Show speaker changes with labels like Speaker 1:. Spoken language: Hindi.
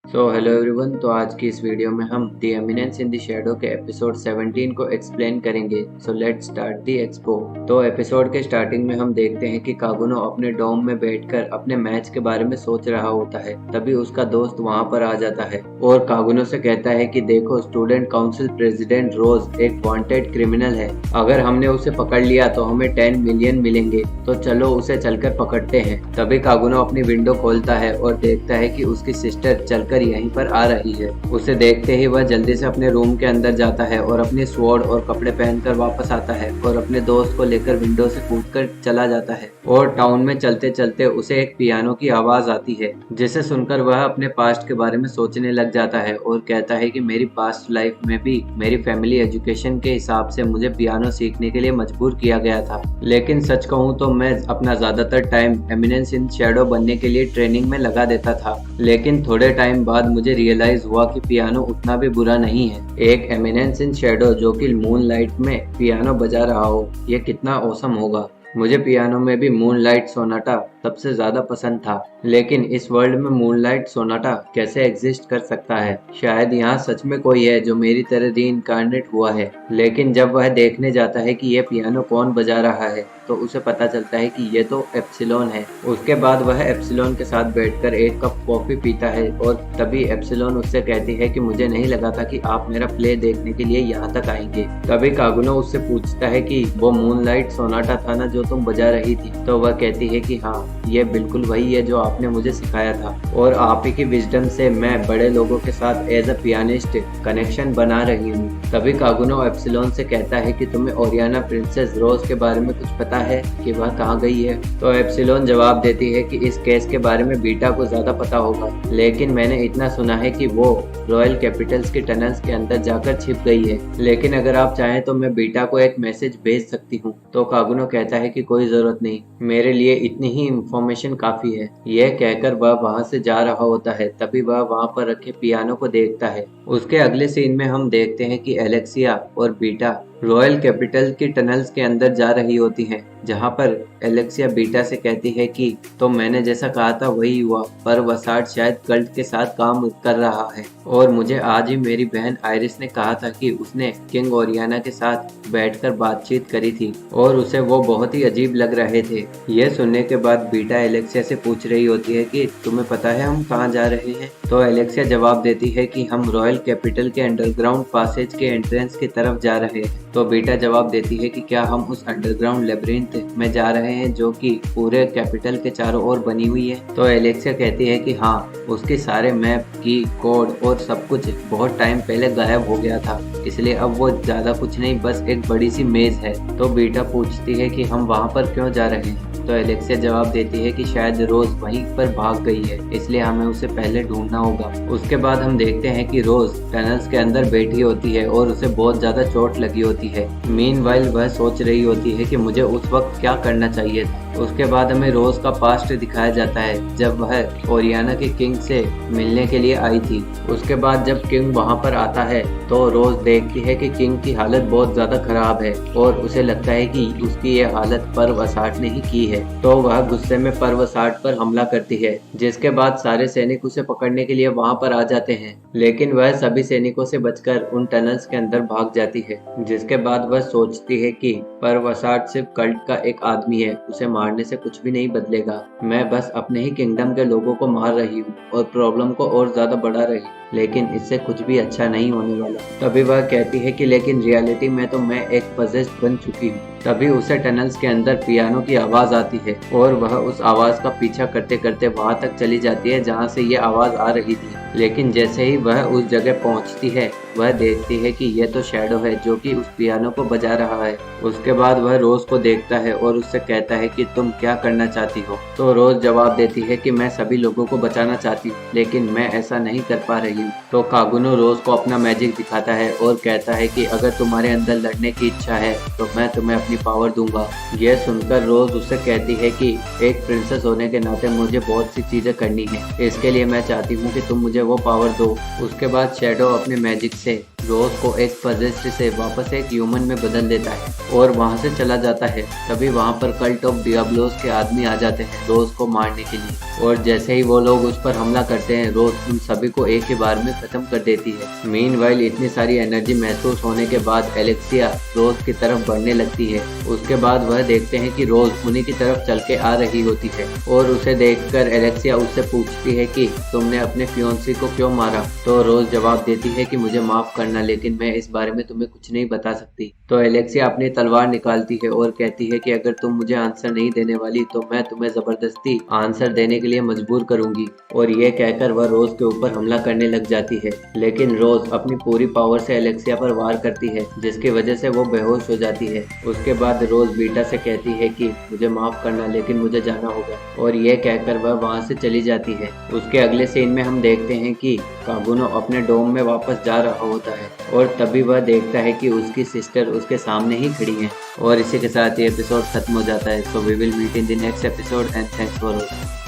Speaker 1: Hello everyone. तो आज की इस वीडियो में हम the eminence in the shadow के एपिसोड 17 को एक्सप्लेन करेंगे। Let's start the expo. तो एपिसोड के स्टार्टिंग में हम देखते हैं कि कागुनो अपने डोम में बैठकर अपने मैच के बारे में सोच रहा होता है। तभी उसका दोस्त वहां पर आ जाता है और कागुनो से कहता है कि देखो, स्टूडेंट काउंसिल प्रेसिडेंट रोज एक वांटेड क्रिमिनल है। अगर हमने उसे पकड़ लिया तो हमें 10 मिलियन मिलेंगे, तो चलो उसे चलकर पकड़ते हैं। तभी कागुनो अपनी विंडो खोलता है और देखता है कि उसकी सिस्टर चलकर यहीं पर आ रही है। उसे देखते ही वह जल्दी से अपने रूम के अंदर जाता है और अपनी स्वॉर्ड और कपड़े पहनकर वापस आता है और अपने दोस्त को लेकर विंडो से कूदकर चला जाता है। और टाउन में चलते चलते उसे एक पियानो की आवाज आती है, जिसे सुनकर वह अपने पास्ट के बारे में सोचने लग जाता है और कहता है कि मेरी पास्ट लाइफ में भी मेरी फैमिली एजुकेशन के हिसाब से मुझे पियानो सीखने के लिए मजबूर किया गया था, लेकिन सच कहूँ तो मैं अपना ज्यादातर टाइम एमिनेंस इन शैडो बनने के लिए ट्रेनिंग में लगा देता था। लेकिन थोड़े टाइम बाद मुझे रियलाइज हुआ कि पियानो उतना भी बुरा नहीं है। एक एमिनेंस इन शैडो जो कि मूनलाइट में पियानो बजा रहा हो, ये कितना औसम होगा। मुझे पियानो में भी मूनलाइट सोनाटा सबसे ज्यादा पसंद था, लेकिन इस वर्ल्ड में मूनलाइट सोनाटा कैसे एग्जिस्ट कर सकता है? शायद यहाँ सच में कोई है जो मेरी तरह रीइंकार्नेट हुआ है। लेकिन जब वह देखने जाता है कि यह पियानो कौन बजा रहा है, तो उसे पता चलता है कि ये तो एप्सिलॉन है। उसके बाद वह एप्सिलॉन के साथ बैठकर एक कप कॉफी पीता है और तभी एप्सिलॉन उससे कहती है कि मुझे नहीं लगा था कि आप मेरा प्ले देखने के लिए यहाँ तक आएंगे। तभी कागुनो उससे पूछता है कि वो मूनलाइट सोनाटा था ना जो तुम बजा रही थी? तो वह कहती है कि हाँ, ये बिल्कुल वही है जो आपने मुझे सिखाया था, और आप ही की विजडम से मैं बड़े लोगों के साथ एज अ पियानिस्ट कनेक्शन बना रही हूँ। तभी कागुनो एप्सिलॉन से कहता है कि तुम्हें ओरियाना प्रिंसेस रोज के बारे में कुछ पता है कि वह कहाँ गई है? तो एप्सिलॉन जवाब देती है कि इस केस के बारे में बीटा को ज्यादा पता होगा, लेकिन मैंने इतना सुना है कि वो रॉयल कैपिटल्स के टनल्स के अंदर जाकर छिप गई है। लेकिन अगर आप चाहें तो मैं बीटा को एक मैसेज भेज सकती हूँ। तो कागुनो कहता है कि कोई जरूरत नहीं, मेरे लिए इतनी ही इंफॉर्मेशन काफी है। यह कहकर वह वहां से जा रहा होता है। तभी वह वहां पर रखे पियानो को देखता है। उसके अगले सीन में हम देखते हैं कि एलेक्सिया और बीटा रॉयल कैपिटल की टनल्स के अंदर जा रही होती हैं, जहां पर एलेक्सिया बीटा से कहती है कि तो मैंने जैसा कहा था वही हुआ, पर वसाट शायद कल्ट के साथ काम कर रहा है। और मुझे आज ही मेरी बहन आयरिस ने कहा था कि उसने किंग ओरियाना के साथ बैठकर बातचीत करी थी और उसे वो बहुत ही अजीब लग रहे थे। यह सुनने के बाद बीटा एलेक्सिया से पूछ रही होती है कि तुम्हें पता है हम कहाँ जा रहे हैं? तो एलेक्सिया जवाब देती है कि हम रॉयल कैपिटल के अंडरग्राउंड पासेज के एंट्रेंस की तरफ जा रहे हैं। तो बीटा जवाब देती है कि क्या हम उस अंडरग्राउंड लेब्रिंथ में जा रहे हैं जो कि पूरे कैपिटल के चारों ओर बनी हुई है? तो एलेक्सिया कहती है कि हाँ, उसके सारे मैप की कोड और सब कुछ बहुत टाइम पहले गायब हो गया था, इसलिए अब वो ज्यादा कुछ नहीं, बस एक बड़ी सी मेज है। तो बीटा पूछती है कि हम वहाँ पर क्यों जा रहे हैं? तो एलेक्सिया जवाब देती है कि शायद रोज वहीं पर भाग गई है, इसलिए हमें उसे पहले ढूंढना होगा। उसके बाद हम देखते हैं कि रोज टनल्स के अंदर बैठी होती है और उसे बहुत ज्यादा चोट लगी होती है। मीनवाइल वह सोच रही होती है कि मुझे उस वक्त क्या करना चाहिए था। उसके बाद हमें रोज का पास्ट दिखाया जाता है, जब वह ओरियाना के किंग से मिलने के लिए आई थी। उसके बाद जब किंग वहां पर आता है तो रोज देखती है कि किंग की हालत बहुत ज्यादा खराब है और उसे लगता है कि उसकी ये हालत परवसाट ने ही की है। तो वह गुस्से में परवसाट पर हमला करती है, जिसके बाद सारे सैनिक उसे पकड़ने के लिए वहां पर आ जाते हैं, लेकिन वह सभी सैनिकों से बचकर उन टनल्स के अंदर भाग जाती है। जिसके बाद वह सोचती है कि परवसाट सिर्फ कल्ट का एक आदमी है, उसे मारने से कुछ भी नहीं बदलेगा। मैं बस अपने ही किंगडम के लोगों को मार रही हूँ और प्रॉब्लम को और ज्यादा बढ़ा रही हूँ, लेकिन इससे कुछ भी अच्छा नहीं होने वाला। तभी वह कहती है कि लेकिन रियलिटी में तो मैं एक पजेस्ड बन चुकी हूँ। तभी उसे टनल्स के अंदर पियानो की आवाज आती है और वह उस आवाज का पीछा करते करते वहां तक चली जाती है जहां से ये आवाज आ रही थी। लेकिन जैसे ही वह उस जगह पहुंचती है, वह देखती है कि यह तो शैडो है जो कि उस पियानो को बजा रहा है। उसके बाद वह रोज को देखता है और उससे कहता है कि तुम क्या करना चाहती हो? तो रोज जवाब देती है कि मैं सभी लोगों को बचाना चाहती हूँ, लेकिन मैं ऐसा नहीं कर पा रही हूँ। तो कागुनो रोज को अपना मैजिक दिखाता है और कहता है कि अगर तुम्हारे अंदर लड़ने की इच्छा है तो मैं तुम्हें अपनी पावर दूंगा। यह सुनकर रोज उससे कहती है कि एक प्रिंसेस होने के नाते मुझे बहुत सी चीजें करनी है, इसके लिए मैं चाहती हूँ कि तुम मुझे वो पावर दो। उसके बाद शैडो अपने मैजिक से रोज को एक पजेस्ट से वापस एक ह्यूमन में बदल देता है और वहाँ से चला जाता है। तभी वहाँ पर कल्ट ऑफ डियाब्लोस के आदमी आ जाते हैं रोज को मारने के लिए, और जैसे ही वो लोग उस पर हमला करते हैं रोज उन सभी को एक ही बार में खत्म कर देती है। मीनवाइल इतनी सारी एनर्जी महसूस होने के बाद एलेक्सिया रोज की तरफ बढ़ने लगती है। उसके बाद वह देखते हैं कि रोज उन्हीं की तरफ चल के आ रही होती है और उसे देखकर एलेक्सिया उससे पूछती है कि तुमने अपने फियोन्सी को क्यों मारा। तो रोज जवाब देती है कि मुझे माफ करना, लेकिन मैं इस बारे में तुम्हें कुछ नहीं बता सकती। तो एलेक्सिया अपनी तलवार निकालती है और कहती है कि अगर तुम मुझे आंसर नहीं देने वाली तो मैं तुम्हें जबरदस्ती आंसर देने के लिए मजबूर करूंगी। और ये कहकर वह रोज के ऊपर हमला करने लग जाती है, लेकिन रोज अपनी पूरी पावर से एलेक्सिया पर वार करती है जिसकी वजह से वो बेहोश हो जाती है। उसके बाद रोज बीटा से कहती है कि मुझे माफ करना, लेकिन मुझे जाना होगा, और ये कहकर वह वहाँ से चली जाती है। उसके अगले सीन में हम देखते हैं कि कागुनो अपने डोम में वापस जा रहा होता है और तभी वह देखता है कि उसकी सिस्टर उसके सामने ही खड़ी है। और इसी के साथ ये एपिसोड खत्म हो जाता है। So we will meet in the next episode and thanks for watching.